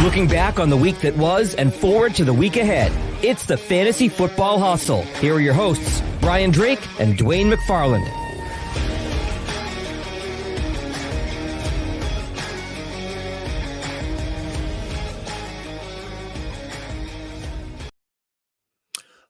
Looking back on the week that was and forward to the week ahead. It's the Fantasy Football Hustle. Here are your hosts, Brian Drake and Dwayne McFarland.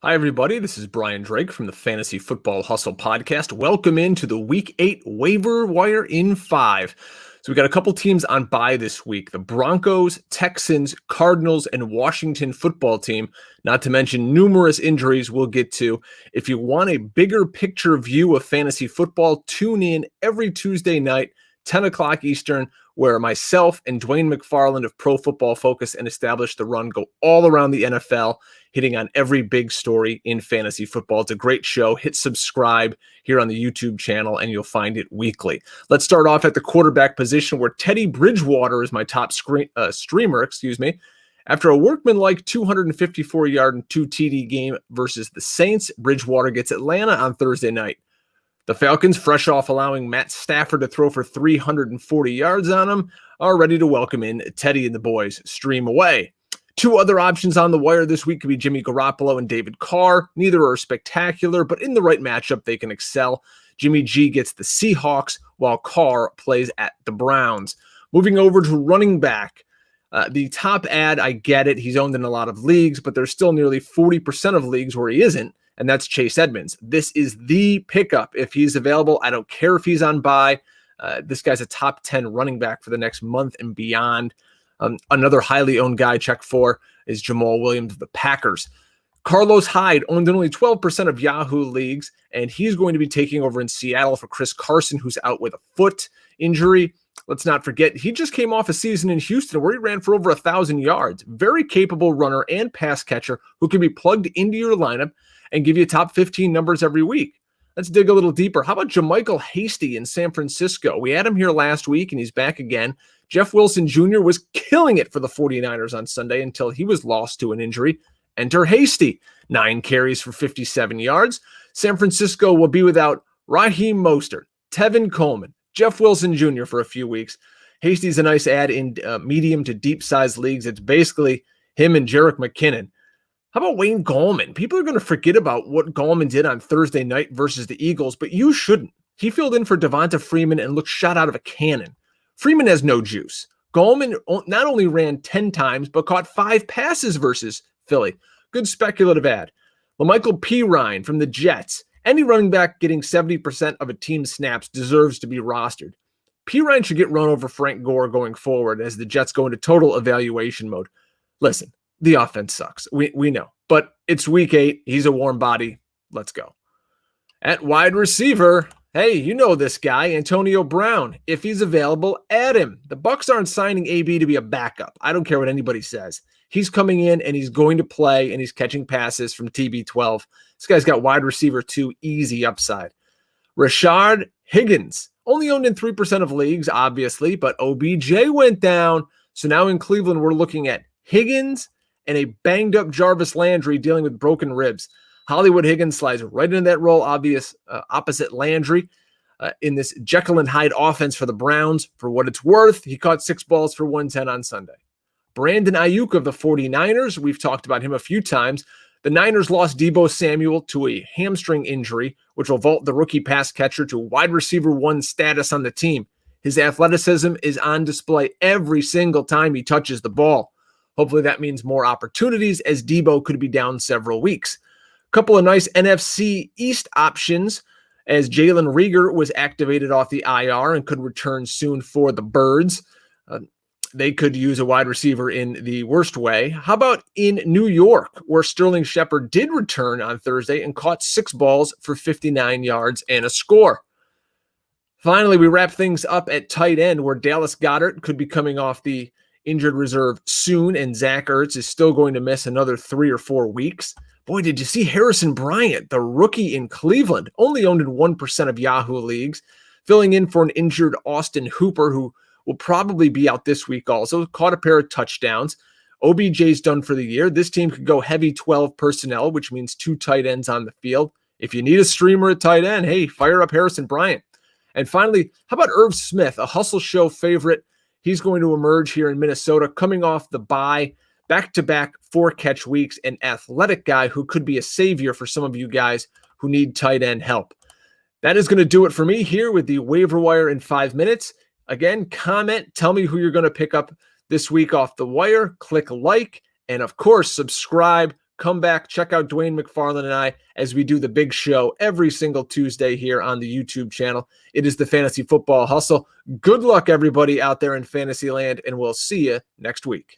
Hi, everybody. This is Brian Drake from the Fantasy Football Hustle podcast. Welcome into the Week 8 waiver wire in 5. So we got a couple teams on bye this week. The Broncos, Texans, Cardinals, and Washington football team, not to mention numerous injuries we'll get to. If you want a bigger picture view of fantasy football, tune in every Tuesday night, 10 o'clock Eastern, where myself and Dwayne McFarland of Pro Football Focus and Establish the Run go all around the NFL, hitting on every big story in fantasy football. It's a great show. Hit subscribe here on the YouTube channel, and you'll find it weekly. Let's start off at the quarterback position, where Teddy Bridgewater is my top streamer, After a workmanlike 254-yard and 2 TD game versus the Saints, Bridgewater gets Atlanta on Thursday night. The Falcons, fresh off allowing Matt Stafford to throw for 340 yards on them, are ready to welcome in Teddy and the boys. Stream away. Two other options on the wire this week could be Jimmy Garoppolo and David Carr. Neither are spectacular, but in the right matchup, they can excel. Jimmy G gets the Seahawks, while Carr plays at the Browns. Moving over to running back. The top ad, I get it. He's owned in a lot of leagues, but there's still nearly 40% of leagues where he isn't. And that's Chase Edmonds. This is the pickup if he's available. I don't care if he's on bye. This guy's a top 10 running back for the next month and beyond. Another highly owned guy, check 4, is Jamal Williams of the Packers. Carlos Hyde owned in only 12% of Yahoo leagues, and he's going to be taking over in Seattle for Chris Carson, who's out with a foot injury. Let's not forget, he just came off a season in Houston where he ran for over 1,000 yards. Very capable runner and pass catcher who can be plugged into your lineup and give you top 15 numbers every week. Let's dig a little deeper. How about JaMycal Hasty in San Francisco? We had him here last week, and he's back again. Jeff Wilson Jr. was killing it for the 49ers on Sunday until he was lost to an injury. Enter Hasty. 9 carries for 57 yards. San Francisco will be without Raheem Mostert, Tevin Coleman, Jeff Wilson Jr. for a few weeks. Hasty's a nice add in medium to deep-sized leagues. It's basically him and Jerick McKinnon. How about Wayne Gallman? People are going to forget about what Gallman did on Thursday night versus the Eagles, but you shouldn't. He filled in for Devonta Freeman and looked shot out of a cannon. Freeman has no juice. Gallman not only ran 10 times, but caught 5 passes versus Philly. Good speculative ad. La'Michal Perine from the Jets. Any running back getting 70% of a team's snaps deserves to be rostered. Perine should get run over Frank Gore going forward as the Jets go into total evaluation mode. Listen, the offense sucks. We know. But it's week 8. He's a warm body. Let's go. At wide receiver, hey, you know this guy, Antonio Brown. If he's available, add him. The Bucs aren't signing AB to be a backup. I don't care what anybody says. He's coming in, and he's going to play, and he's catching passes from TB12. This guy's got wide receiver 2 easy upside. Rashard Higgins, only owned in 3% of leagues, obviously, but OBJ went down. So now in Cleveland, we're looking at Higgins and a banged-up Jarvis Landry dealing with broken ribs. Hollywood Higgins slides right into that role, opposite Landry in this Jekyll and Hyde offense for the Browns. For what it's worth, he caught 6 balls for 110 on Sunday. Brandon Aiyuk of the 49ers, we've talked about him a few times. The Niners lost Deebo Samuel to a hamstring injury, which will vault the rookie pass catcher to wide receiver 1 status on the team. His athleticism is on display every single time he touches the ball. Hopefully that means more opportunities, as Deebo could be down several weeks. A couple of nice NFC East options, as Jalen Reagor was activated off the IR and could return soon for the Birds. They could use a wide receiver in the worst way. How about in New York, where Sterling Shepard did return on Thursday and caught 6 balls for 59 yards and a score? Finally, we wrap things up at tight end, where Dallas Goedert could be coming off the injured reserve soon, and Zach Ertz is still going to miss another 3 or 4 weeks. Boy, did you see Harrison Bryant, the rookie in Cleveland, only owned in 1% of Yahoo leagues, filling in for an injured Austin Hooper, who will probably be out this week also. Caught a pair of touchdowns. OBJ's done for the year. This team could go heavy 12 personnel, which means 2 tight ends on the field. If you need a streamer at tight end, hey, fire up Harrison Bryant. And finally, how about Irv Smith, a Hustle Show favorite? He's going to emerge here in Minnesota, coming off the bye, back-to-back 4-catch weeks, an athletic guy who could be a savior for some of you guys who need tight end help. That is going to do it for me here with the waiver wire in 5 minutes. Again, comment, tell me who you're going to pick up this week off the wire. Click like, and of course, subscribe. Come back, check out Dwayne McFarland and I as we do the big show every single Tuesday here on the YouTube channel. It is the Fantasy Football Hustle. Good luck, everybody out there in fantasy land, and we'll see you next week.